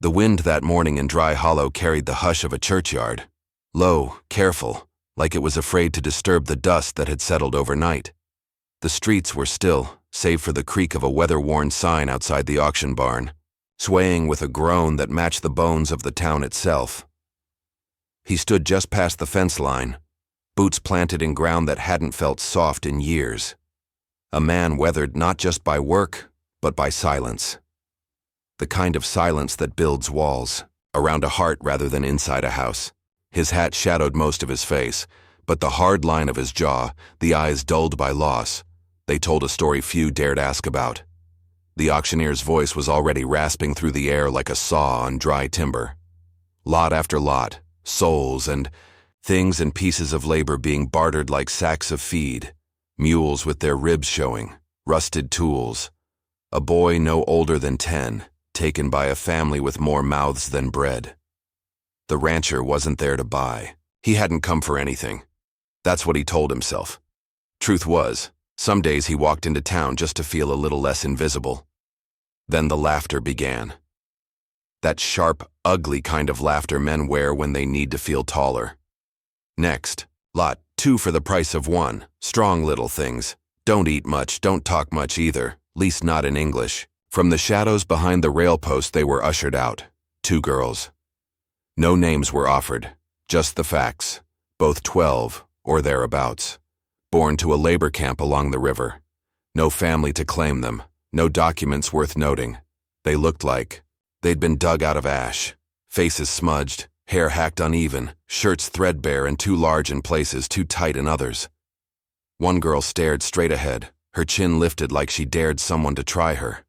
The wind that morning in Dry Hollow carried the hush of a churchyard. Low, careful, like it was afraid to disturb the dust that had settled overnight. The streets were still, save for the creak of a weather-worn sign outside the auction barn, swaying with a groan that matched the bones of the town itself. He stood just past the fence line, boots planted in ground that hadn't felt soft in years. A man weathered not just by work, but by silence. The kind of silence that builds walls, around a heart rather than inside a house. His hat shadowed most of his face, but the hard line of his jaw, the eyes dulled by loss, they told a story few dared ask about. The auctioneer's voice was already rasping through the air like a saw on dry timber. Lot after lot, souls and things and pieces of labor being bartered like sacks of feed, mules with their ribs showing, rusted tools. A boy no older than 10, taken by a family with more mouths than bread. The rancher wasn't there to buy. He hadn't come for anything. That's what he told himself. Truth was, some days he walked into town just to feel a little less invisible. Then the laughter began. That sharp, ugly kind of laughter men wear when they need to feel taller. Next, lot 2 for the price of 1, strong little things. Don't eat much, don't talk much either, least not in English. From the shadows behind the rail post they were ushered out, 2 girls. No names were offered, just the facts, both 12 or thereabouts, born to a labor camp along the river. No family to claim them, no documents worth noting. They looked like they'd been dug out of ash, faces smudged, hair hacked uneven, shirts threadbare and too large in places, too tight in others. One girl stared straight ahead, her chin lifted like she dared someone to try her.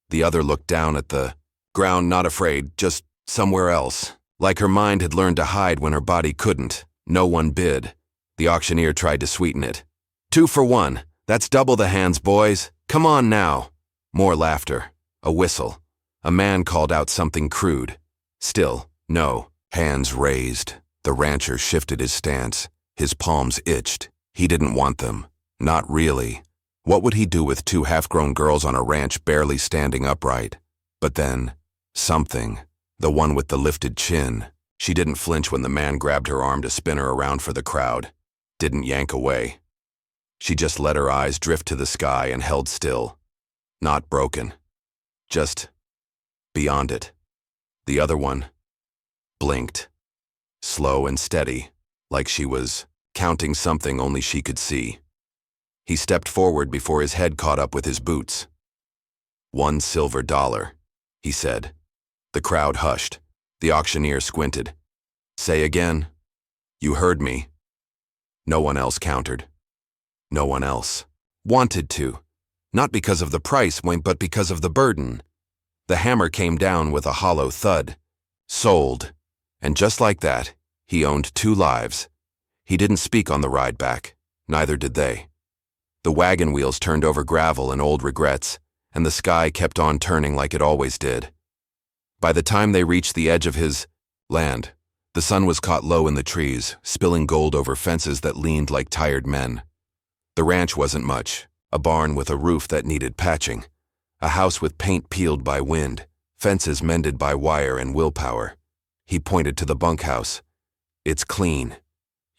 The other looked down at the ground, not afraid, just somewhere else, like her mind had learned to hide when her body couldn't. No one bid. The auctioneer tried to sweeten it. 2 for 1, that's double the hands, boys. Come on now. More laughter, a whistle. A man called out something crude. Still, no. Hands raised. The rancher shifted his stance. His palms itched. He didn't want them. Not really. What would he do with 2 half-grown girls on a ranch barely standing upright? But then, something. The one with the lifted chin. She didn't flinch when the man grabbed her arm to spin her around for the crowd. Didn't yank away. She just let her eyes drift to the sky and held still. Not broken. Just beyond it. The other one blinked. Slow and steady, like she was counting something only she could see. He stepped forward before his head caught up with his boots. $1 silver, he said. The crowd hushed. The auctioneer squinted. Say again. You heard me. No one else countered. No one else wanted to. Not because of the price, but because of the burden. The hammer came down with a hollow thud. Sold. And just like that, he owned 2 lives. He didn't speak on the ride back. Neither did they. The wagon wheels turned over gravel and old regrets, and the sky kept on turning like it always did. By the time they reached the edge of his land, the sun was caught low in the trees, spilling gold over fences that leaned like tired men. The ranch wasn't much, a barn with a roof that needed patching, a house with paint peeled by wind, fences mended by wire and willpower. He pointed to the bunkhouse. It's clean.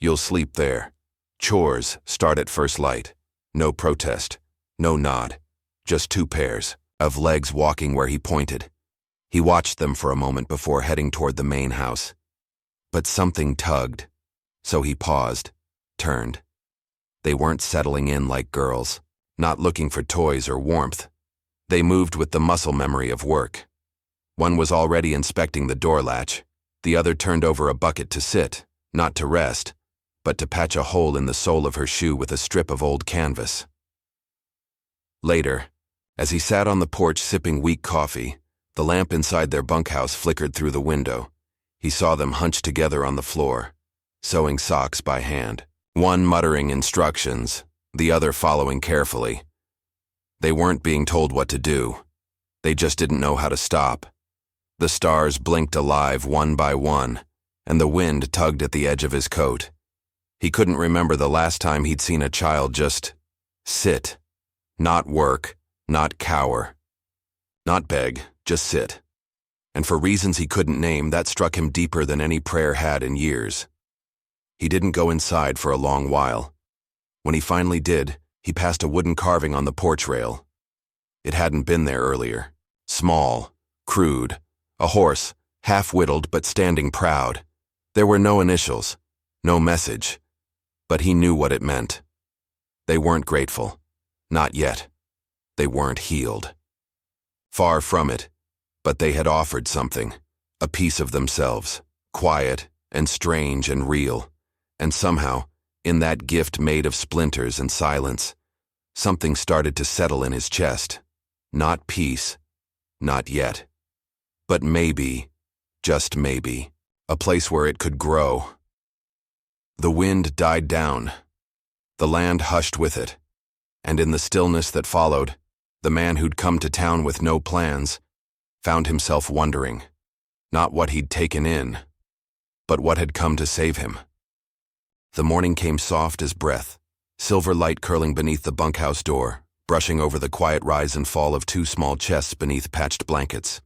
You'll sleep there. Chores start at first light. No protest, no nod, just 2 pairs of legs walking where he pointed. He watched them for a moment before heading toward the main house. But something tugged, so he paused, turned. They weren't settling in like girls, not looking for toys or warmth. They moved with the muscle memory of work. One was already inspecting the door latch. The other turned over a bucket to sit, not to rest, but to patch a hole in the sole of her shoe with a strip of old canvas. Later, as he sat on the porch sipping weak coffee, the lamp inside their bunkhouse flickered through the window. He saw them hunched together on the floor, sewing socks by hand, one muttering instructions, the other following carefully. They weren't being told what to do. They just didn't know how to stop. The stars blinked alive one by one, and the wind tugged at the edge of his coat. He couldn't remember the last time he'd seen a child just sit. Not work, not cower. Not beg, just sit. and for reasons he couldn't name, that struck him deeper than any prayer had in years. He didn't go inside for a long while. When he finally did, he passed a wooden carving on the porch rail. It hadn't been there earlier. Small, crude, a horse, half-whittled but standing proud. There were no initials, no message, but he knew what it meant. They weren't grateful. Not yet. They weren't healed. Far from it, but they had offered something, a piece of themselves, quiet and strange and real, and somehow, in that gift made of splinters and silence, something started to settle in his chest. Not peace, not yet, but maybe, just maybe, a place where it could grow. The wind died down. The land hushed with it, and in the stillness that followed, the man who'd come to town with no plans found himself wondering, not what he'd taken in, but what had come to save him. The morning came soft as breath, silver light curling beneath the bunkhouse door, brushing over the quiet rise and fall of two small chests beneath patched blankets.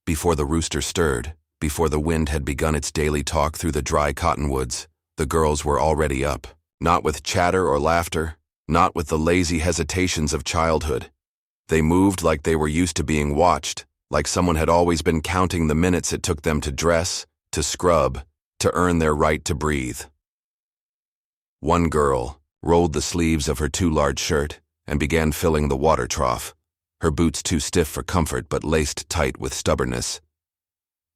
Before the rooster stirred, before the wind had begun its daily talk through the dry cottonwoods, the girls were already up, not with chatter or laughter, not with the lazy hesitations of childhood. They moved like they were used to being watched, like someone had always been counting the minutes it took them to dress, to scrub, to earn their right to breathe. One girl rolled the sleeves of her too large shirt and began filling the water trough, her boots too stiff for comfort but laced tight with stubbornness.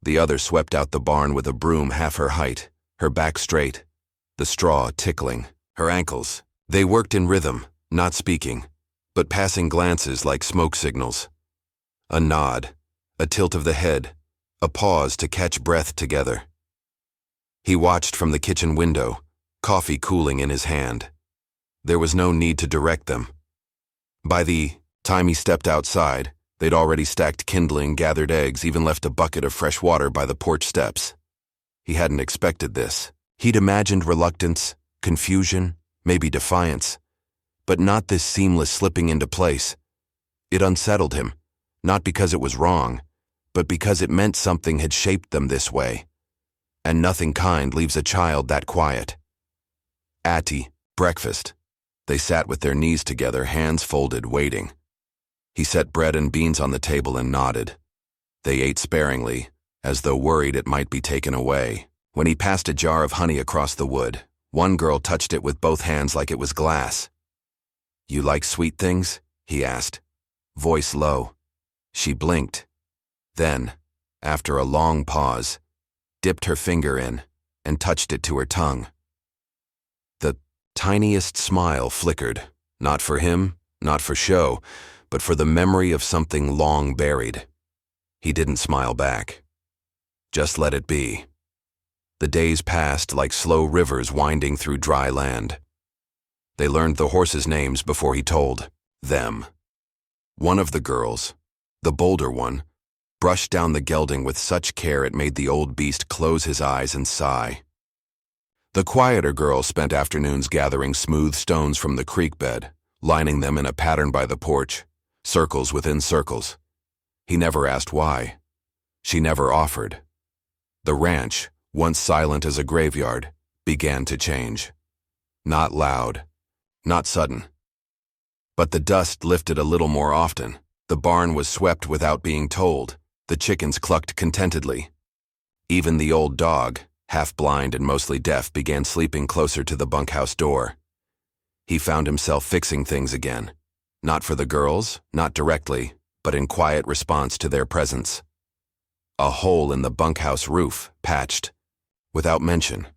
The other swept out the barn with a broom half her height, her back straight, the straw tickling, her ankles. They worked in rhythm, not speaking, but passing glances like smoke signals. A nod, a tilt of the head, a pause to catch breath together. He watched from the kitchen window, coffee cooling in his hand. There was no need to direct them. By the time he stepped outside, they'd already stacked kindling, gathered eggs, even left a bucket of fresh water by the porch steps. He hadn't expected this. He'd imagined reluctance, confusion, maybe defiance, but not this seamless slipping into place. It unsettled him, not because it was wrong, but because it meant something had shaped them this way. And nothing kind leaves a child that quiet. Atty, breakfast. They sat with their knees together, hands folded, waiting. He set bread and beans on the table and nodded. They ate sparingly, as though worried it might be taken away. When he passed a jar of honey across the wood, one girl touched it with both hands like it was glass. "You like sweet things?" he asked, voice low. She blinked. Then, after a long pause, dipped her finger in and touched it to her tongue. The tiniest smile flickered, not for him, not for show, but for the memory of something long buried. He didn't smile back. Just let it be. The days passed like slow rivers winding through dry land. They learned the horses' names before he told them. One of the girls, the bolder one, brushed down the gelding with such care it made the old beast close his eyes and sigh. The quieter girl spent afternoons gathering smooth stones from the creek bed, lining them in a pattern by the porch, circles within circles. He never asked why. She never offered. The ranch, once silent as a graveyard, began to change. Not loud, not sudden. But the dust lifted a little more often. The barn was swept without being told. The chickens clucked contentedly. Even the old dog, half blind and mostly deaf, began sleeping closer to the bunkhouse door. He found himself fixing things again. Not for the girls, not directly, but in quiet response to their presence. A hole in the bunkhouse roof, patched, without mention.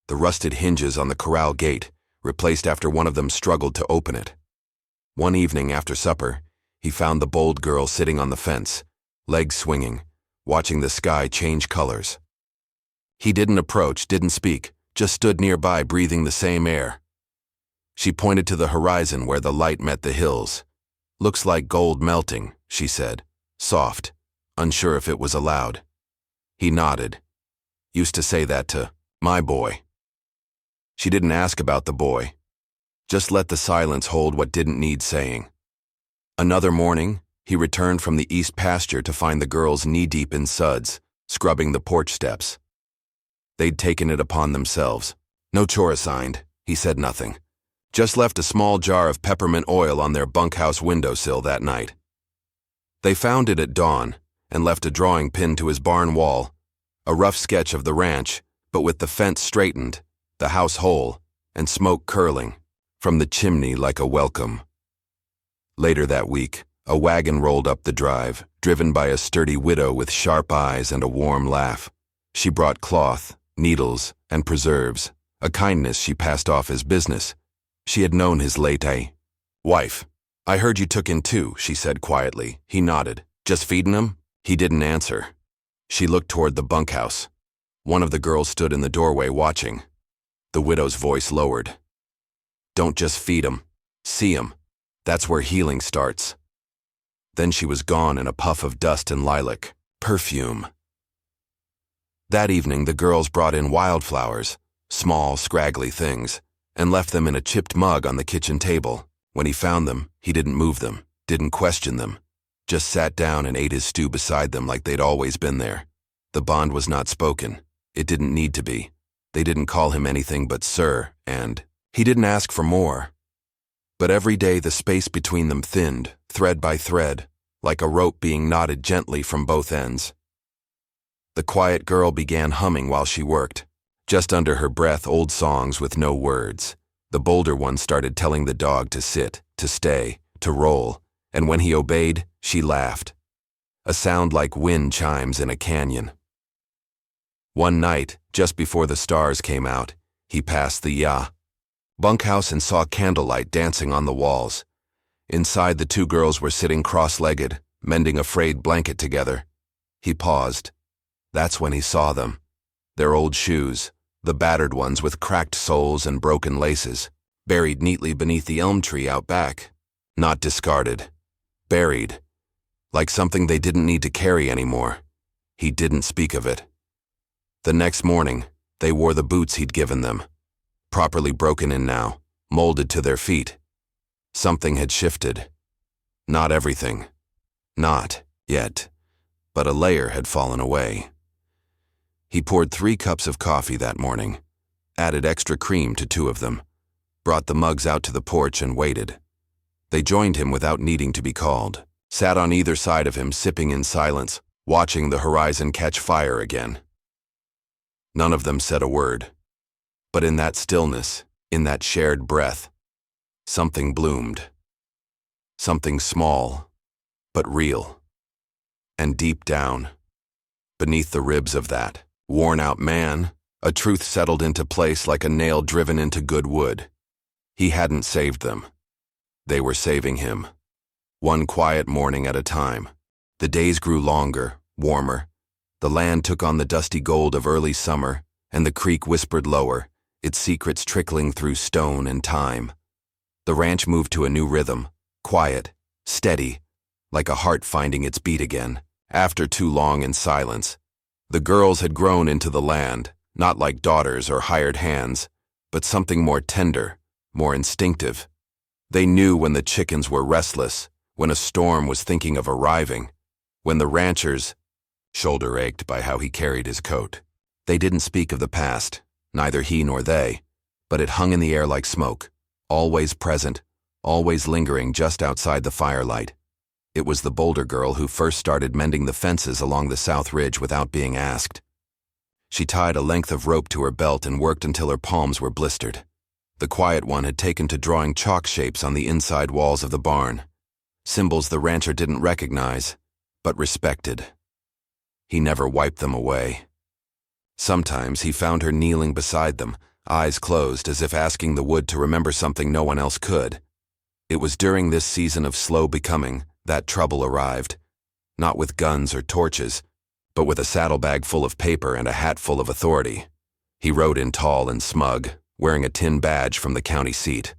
The rusted hinges on the corral gate, replaced after one of them struggled to open it. One evening after supper, he found the bold girl sitting on the fence, legs swinging, watching the sky change colors. He didn't approach, didn't speak, just stood nearby breathing the same air. She pointed to the horizon where the light met the hills. "Looks like gold melting," she said, soft, unsure if it was allowed. He nodded. "Used to say that to my boy." She didn't ask about the boy. Just let the silence hold what didn't need saying. Another morning, he returned from the east pasture to find the girls knee-deep in suds, scrubbing the porch steps. They'd taken it upon themselves. No chore assigned, he said nothing. Just left a small jar of peppermint oil on their bunkhouse windowsill that night. They found it at dawn and left a drawing pinned to his barn wall, a rough sketch of the ranch, but with the fence straightened, the house whole, and smoke curling from the chimney like a welcome. Later that week, a wagon rolled up the drive, driven by a sturdy widow with sharp eyes and a warm laugh. She brought cloth, needles, and preserves, a kindness she passed off as business. She had known his late wife. "I heard you took in 2, she said quietly. He nodded. "Just feedin' him?" He didn't answer. She looked toward the bunkhouse. One of the girls stood in the doorway watching. The widow's voice lowered. "Don't just feed 'em. See 'em. That's where healing starts." Then she was gone in a puff of dust and lilac perfume. That evening, the girls brought in wildflowers, small, scraggly things, and left them in a chipped mug on the kitchen table. When he found them, he didn't move them, didn't question them, just sat down and ate his stew beside them like they'd always been there. The bond was not spoken. It didn't need to be. They didn't call him anything but sir, and he didn't ask for more. But every day the space between them thinned, thread by thread, like a rope being knotted gently from both ends. The quiet girl began humming while she worked, just under her breath old songs with no words. The bolder one started telling the dog to sit, to stay, to roll, and when he obeyed, she laughed. A sound like wind chimes in a canyon. One night, just before the stars came out, he passed the bunkhouse and saw candlelight dancing on the walls. Inside, the 2 girls were sitting cross-legged, mending a frayed blanket together. He paused. That's when he saw them. Their old shoes, the battered ones with cracked soles and broken laces, buried neatly beneath the elm tree out back. Not discarded. Buried. Like something they didn't need to carry anymore. He didn't speak of it. The next morning, they wore the boots he'd given them. Properly broken in now, molded to their feet. Something had shifted. Not everything. Not yet. But a layer had fallen away. He poured 3 cups of coffee that morning, added extra cream to 2 of them, brought the mugs out to the porch and waited. They joined him without needing to be called, sat on either side of him sipping in silence, watching the horizon catch fire again. None of them said a word. But in that stillness, in that shared breath, something bloomed. Something small, but real. And deep down, beneath the ribs of that worn-out man, a truth settled into place like a nail driven into good wood. He hadn't saved them. They were saving him. One quiet morning at a time. The days grew longer, warmer. The land took on the dusty gold of early summer, and the creek whispered lower, its secrets trickling through stone and time. The ranch moved to a new rhythm, quiet, steady, like a heart finding its beat again, after too long in silence. The girls had grown into the land, not like daughters or hired hands, but something more tender, more instinctive. They knew when the chickens were restless, when a storm was thinking of arriving, when the ranchers' shoulder ached by how he carried his coat. They didn't speak of the past, neither he nor they, but it hung in the air like smoke, always present, always lingering just outside the firelight. It was the bolder girl who first started mending the fences along the south ridge without being asked. She tied a length of rope to her belt and worked until her palms were blistered. The quiet one had taken to drawing chalk shapes on the inside walls of the barn, symbols the rancher didn't recognize, but respected. He never wiped them away. Sometimes he found her kneeling beside them, eyes closed as if asking the wood to remember something no one else could. It was during this season of slow becoming that trouble arrived, not with guns or torches, but with a saddlebag full of paper and a hat full of authority. He rode in tall and smug, wearing a tin badge from the county seat.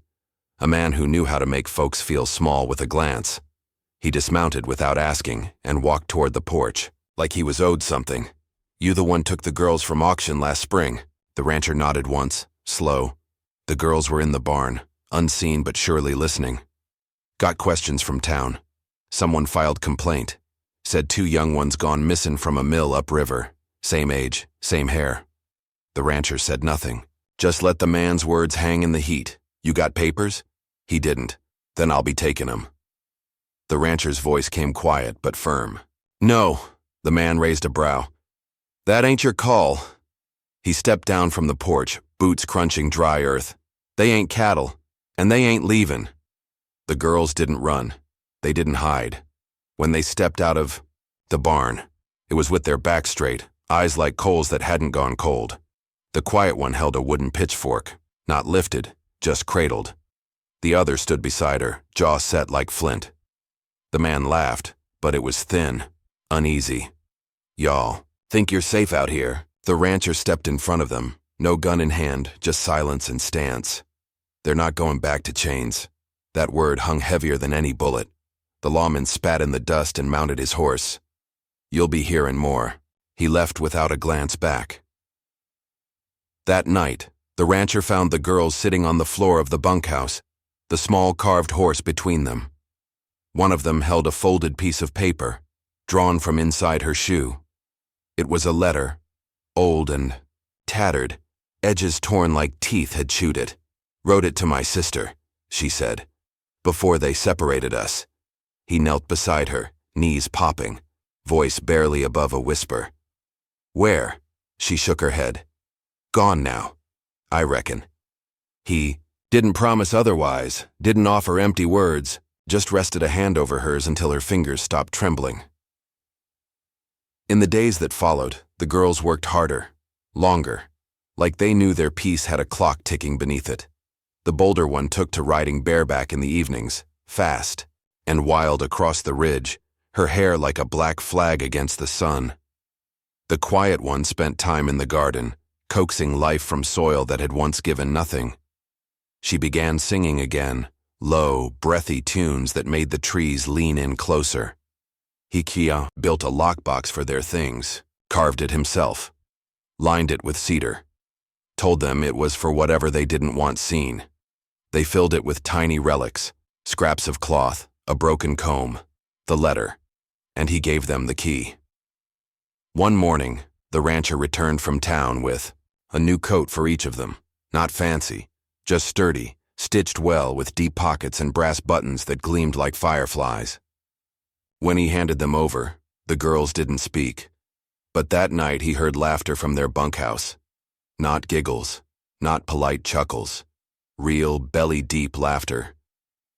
A man who knew how to make folks feel small with a glance. He dismounted without asking and walked toward the porch, like he was owed something. "You the one took the girls from auction last spring?" The rancher nodded once, slow. The girls were in the barn, unseen but surely listening. "Got questions from town. Someone filed complaint. Said 2 young ones gone missing from a mill upriver. Same age, same hair. The rancher said nothing. Just let the man's words hang in the heat. You got papers? He didn't. Then I'll be taking 'em. The rancher's voice came quiet but firm. No, the man raised a brow. That ain't your call. He stepped down from the porch, boots crunching dry earth. They ain't cattle, and they ain't leavin'. The girls didn't run. They didn't hide. When they stepped out of the barn, it was with their backs straight, eyes like coals that hadn't gone cold. The quiet one held a wooden pitchfork, not lifted, just cradled. The other stood beside her, jaw set like flint. The man laughed, but it was thin, uneasy. Y'all, think you're safe out here? The rancher stepped in front of them, no gun in hand, just silence and stance. They're not going back to chains. That word hung heavier than any bullet. The lawman spat in the dust and mounted his horse. You'll be hearing more. He left without a glance back. That night, the rancher found the girls sitting on the floor of the bunkhouse, the small carved horse between them. One of them held a folded piece of paper, drawn from inside her shoe. It was a letter, old and tattered, edges torn like teeth had chewed it. Wrote it to my sister, she said, before they separated us. He knelt beside her, knees popping, voice barely above a whisper. Where? She shook her head. Gone now, I reckon. He didn't promise otherwise, didn't offer empty words, just rested a hand over hers until her fingers stopped trembling. In the days that followed, the girls worked harder, longer, like they knew their piece had a clock ticking beneath it. The bolder one took to riding bareback in the evenings, fast and wild across the ridge, her hair like a black flag against the sun. The quiet one spent time in the garden, coaxing life from soil that had once given nothing. She began singing again, low, breathy tunes that made the trees lean in closer. Hikia built a lockbox for their things, carved it himself, lined it with cedar, told them it was for whatever they didn't want seen. They filled it with tiny relics, scraps of cloth, a broken comb, the letter, and he gave them the key. One morning, the rancher returned from town with a new coat for each of them, not fancy, just sturdy, stitched well with deep pockets and brass buttons that gleamed like fireflies. When he handed them over, the girls didn't speak, but that night he heard laughter from their bunkhouse. Not giggles, not polite chuckles, real belly-deep laughter.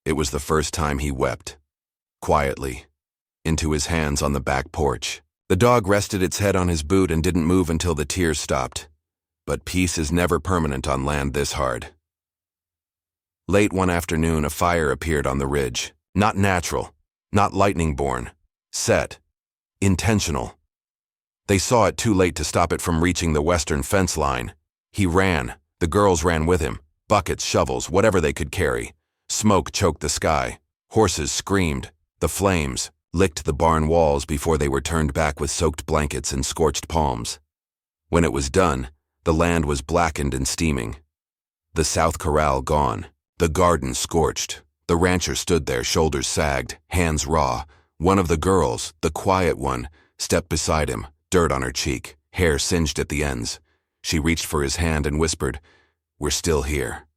It was the first time he wept, quietly, into his hands on the back porch. The dog rested its head on his boot and didn't move until the tears stopped. But peace is never permanent on land this hard. Late one afternoon, a fire appeared on the ridge. Not natural, not lightning-born, set, intentional. They saw it too late to stop it from reaching the western fence line. He ran, the girls ran with him, buckets, shovels, whatever they could carry. Smoke choked the sky, horses screamed, the flames licked the barn walls before they were turned back with soaked blankets and scorched palms. When it was done, the land was blackened and steaming. The south corral gone, the garden scorched. The rancher stood there, shoulders sagged, hands raw. One of the girls, the quiet one, stepped beside him, dirt on her cheek, hair singed at the ends. She reached for his hand and whispered, "We're still here."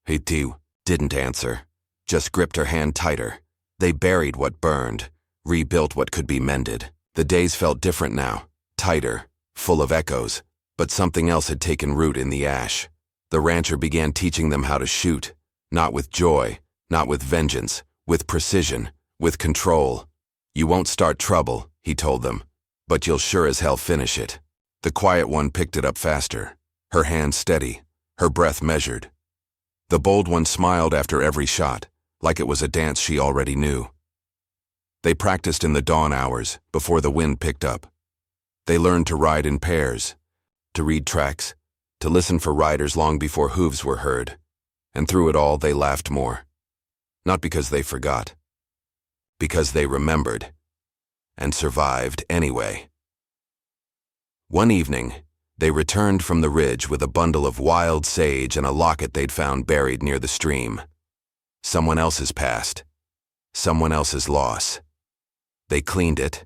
He too didn't answer, just gripped her hand tighter. They buried what burned, rebuilt what could be mended. The days felt different now, tighter, full of echoes, but something else had taken root in the ash. The rancher began teaching them how to shoot, not with joy, not with vengeance, with precision, with control. You won't start trouble, he told them, but you'll sure as hell finish it. The quiet one picked it up faster, her hand steady, her breath measured. The bold one smiled after every shot, like it was a dance she already knew. They practiced in the dawn hours, before the wind picked up. They learned to ride in pairs, to read tracks, to listen for riders long before hooves were heard. And through it all, they laughed more. Not because they forgot, because they remembered, and survived anyway. One evening, they returned from the ridge with a bundle of wild sage and a locket they'd found buried near the stream. Someone else's past. Someone else's loss. They cleaned it,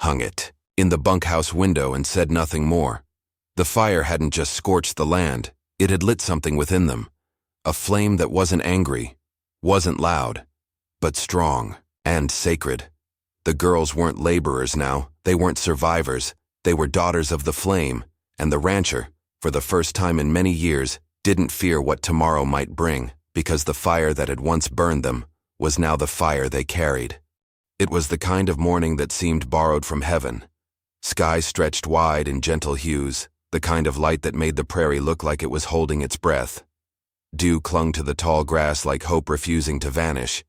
hung it in the bunkhouse window and said nothing more. The fire hadn't just scorched the land, it had lit something within them. A flame that wasn't angry, wasn't loud, but strong and sacred. The girls weren't laborers now, they weren't survivors, they were daughters of the flame, and the rancher, for the first time in many years, didn't fear what tomorrow might bring, because the fire that had once burned them was now the fire they carried. It was the kind of morning that seemed borrowed from heaven. Sky stretched wide in gentle hues, the kind of light that made the prairie look like it was holding its breath. Dew clung to the tall grass like hope refusing to vanish,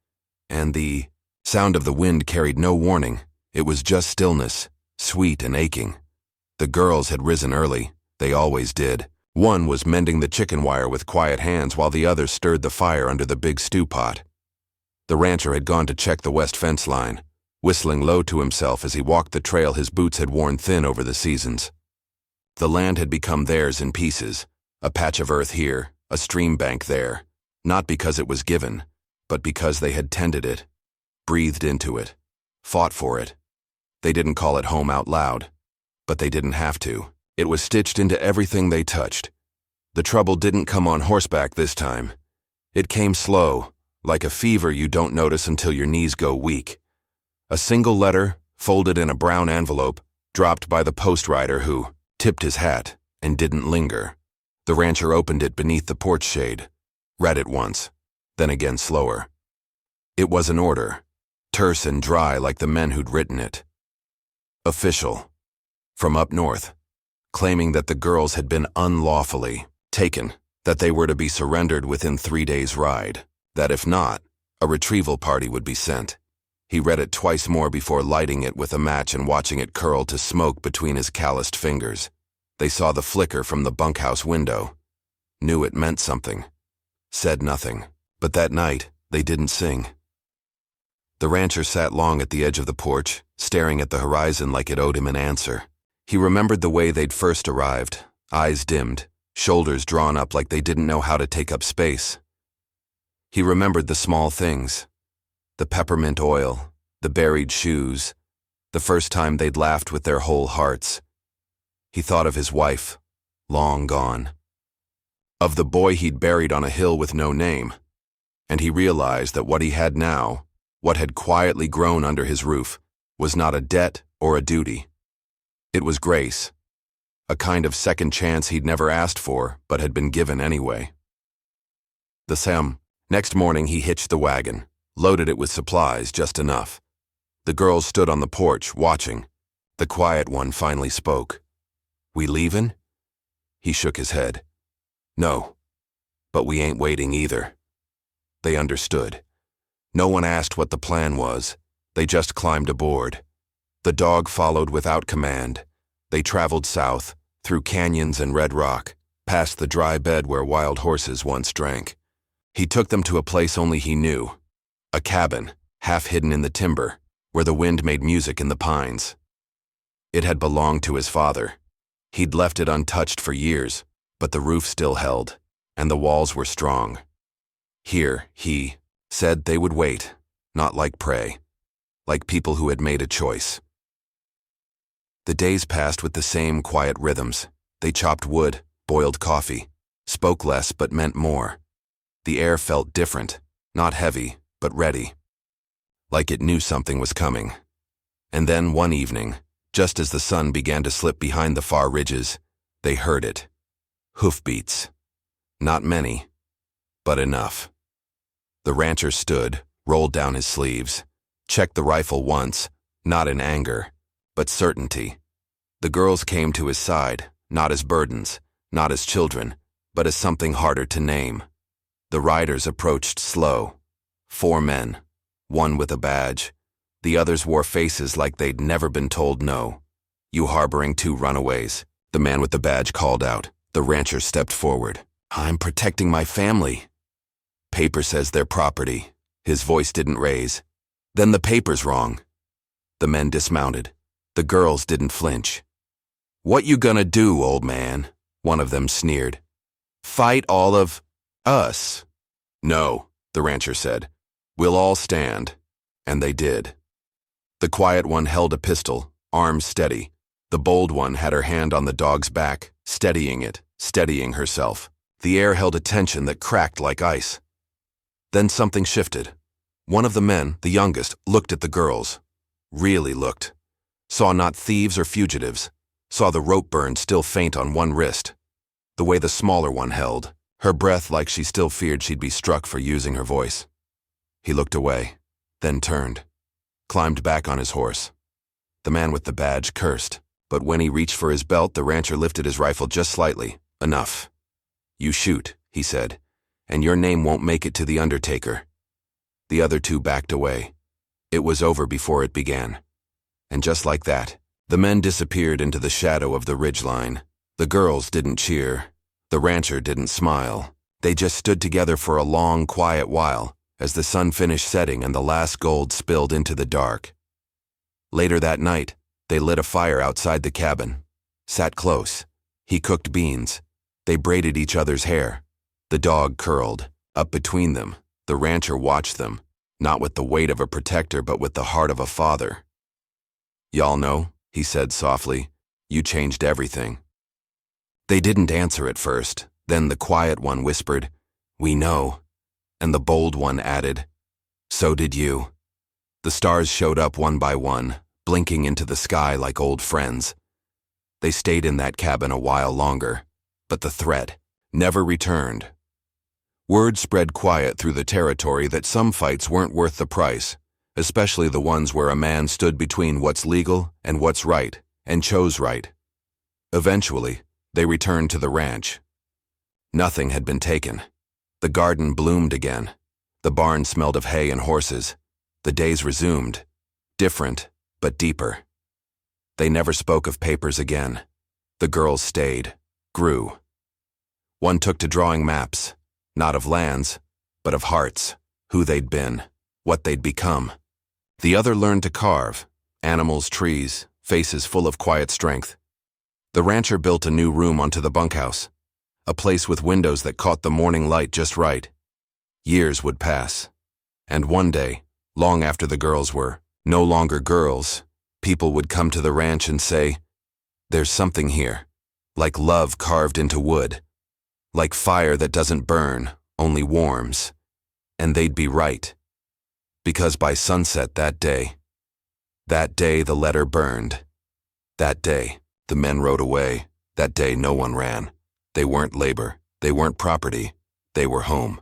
and the sound of the wind carried no warning. It was just stillness, sweet and aching. The girls had risen early, they always did. One was mending the chicken wire with quiet hands while the other stirred the fire under the big stew pot. The rancher had gone to check the west fence line, whistling low to himself as he walked the trail his boots had worn thin over the seasons. The land had become theirs in pieces, a patch of earth here, a stream bank there, not because it was given, but because they had tended it, breathed into it, fought for it. They didn't call it home out loud, but they didn't have to. It was stitched into everything they touched. The trouble didn't come on horseback this time. It came slow, like a fever you don't notice until your knees go weak. A single letter, folded in a brown envelope, dropped by the post rider who tipped his hat and didn't linger. The rancher opened it beneath the porch shade, read it once, then again slower. It was an order, terse and dry like the men who'd written it. Official. From up north. Claiming that the girls had been unlawfully taken, that they were to be surrendered within 3 days' ride, that if not, a retrieval party would be sent. He read it twice more before lighting it with a match and watching it curl to smoke between his calloused fingers. They saw the flicker from the bunkhouse window, knew it meant something, said nothing, but that night they didn't sing. The rancher sat long at the edge of the porch, staring at the horizon like it owed him an answer. He remembered the way they'd first arrived, eyes dimmed, shoulders drawn up like they didn't know how to take up space. He remembered the small things, the peppermint oil, the buried shoes, the first time they'd laughed with their whole hearts. He thought of his wife, long gone, of the boy he'd buried on a hill with no name, and he realized that what he had now, what had quietly grown under his roof, was not a debt or a duty. It was grace, a kind of second chance he'd never asked for but had been given anyway. Next morning he hitched the wagon, loaded it with supplies, just enough. The girls stood on the porch, watching. The quiet one finally spoke. "We leavin'?" He shook his head. "No, but we ain't waiting either." They understood. No one asked what the plan was. They just climbed aboard. The dog followed without command. They traveled south, through canyons and red rock, past the dry bed where wild horses once drank. He took them to a place only he knew, a cabin, half hidden in the timber, where the wind made music in the pines. It had belonged to his father. He'd left it untouched for years, but the roof still held, and the walls were strong. Here, he said they would wait, not like prey, like people who had made a choice. The days passed with the same quiet rhythms. They chopped wood, boiled coffee, spoke less but meant more. The air felt different, not heavy, but ready, like it knew something was coming. And then one evening, just as the sun began to slip behind the far ridges, they heard it. Hoofbeats. Not many, but enough. The rancher stood, rolled down his sleeves, checked the rifle once, not in anger, but certainty. The girls came to his side, not as burdens, not as children, but as something harder to name. The riders approached slow. 4 men, one with a badge. The others wore faces like they'd never been told no. "You harboring 2 runaways," the man with the badge called out. The rancher stepped forward. "I'm protecting my family." "Paper says they're property." His voice didn't raise. "Then the paper's wrong." The men dismounted. The girls didn't flinch. "What you gonna do, old man?" one of them sneered. "Fight all of us?" "No," the rancher said. "We'll all stand." And they did. The quiet one held a pistol, arms steady. The bold one had her hand on the dog's back, steadying it, steadying herself. The air held a tension that cracked like ice. Then something shifted. One of the men, the youngest, looked at the girls. Really looked. Saw not thieves or fugitives. Saw the rope burn still faint on one wrist. The way the smaller one held. Her breath like she still feared she'd be struck for using her voice. He looked away, then turned. Climbed back on his horse. The man with the badge cursed, but when he reached for his belt, the rancher lifted his rifle just slightly. "Enough. You shoot," he said, "and your name won't make it to the undertaker." The other two backed away. It was over before it began. And just like that, the men disappeared into the shadow of the ridgeline. The girls didn't cheer. The rancher didn't smile. They just stood together for a long, quiet while, as the sun finished setting and the last gold spilled into the dark. Later that night, they lit a fire outside the cabin. Sat close. He cooked beans. They braided each other's hair. The dog curled. Up between them, the rancher watched them, not with the weight of a protector but with the heart of a father. "Y'all know," he said softly, "you changed everything." They didn't answer at first. Then the quiet one whispered, "We know." And the bold one added, "So did you." The stars showed up one by one, blinking into the sky like old friends. They stayed in that cabin a while longer, but the threat never returned. Word spread quiet through the territory that some fights weren't worth the price, especially the ones where a man stood between what's legal and what's right, and chose right. Eventually, they returned to the ranch. Nothing had been taken. The garden bloomed again. The barn smelled of hay and horses. The days resumed, different but deeper. They never spoke of papers again. The girls stayed, grew. One took to drawing maps, not of lands, but of hearts, who they'd been, what they'd become. The other learned to carve, animals, trees, faces full of quiet strength. The rancher built a new room onto the bunkhouse, a place with windows that caught the morning light just right. Years would pass, and one day, long after the girls were no longer girls, people would come to the ranch and say, "There's something here, like love carved into wood, like fire that doesn't burn, only warms." And they'd be right. Because by sunset that day the letter burned. That day, the men rode away. That day, no one ran. They weren't labor. They weren't property. They were home.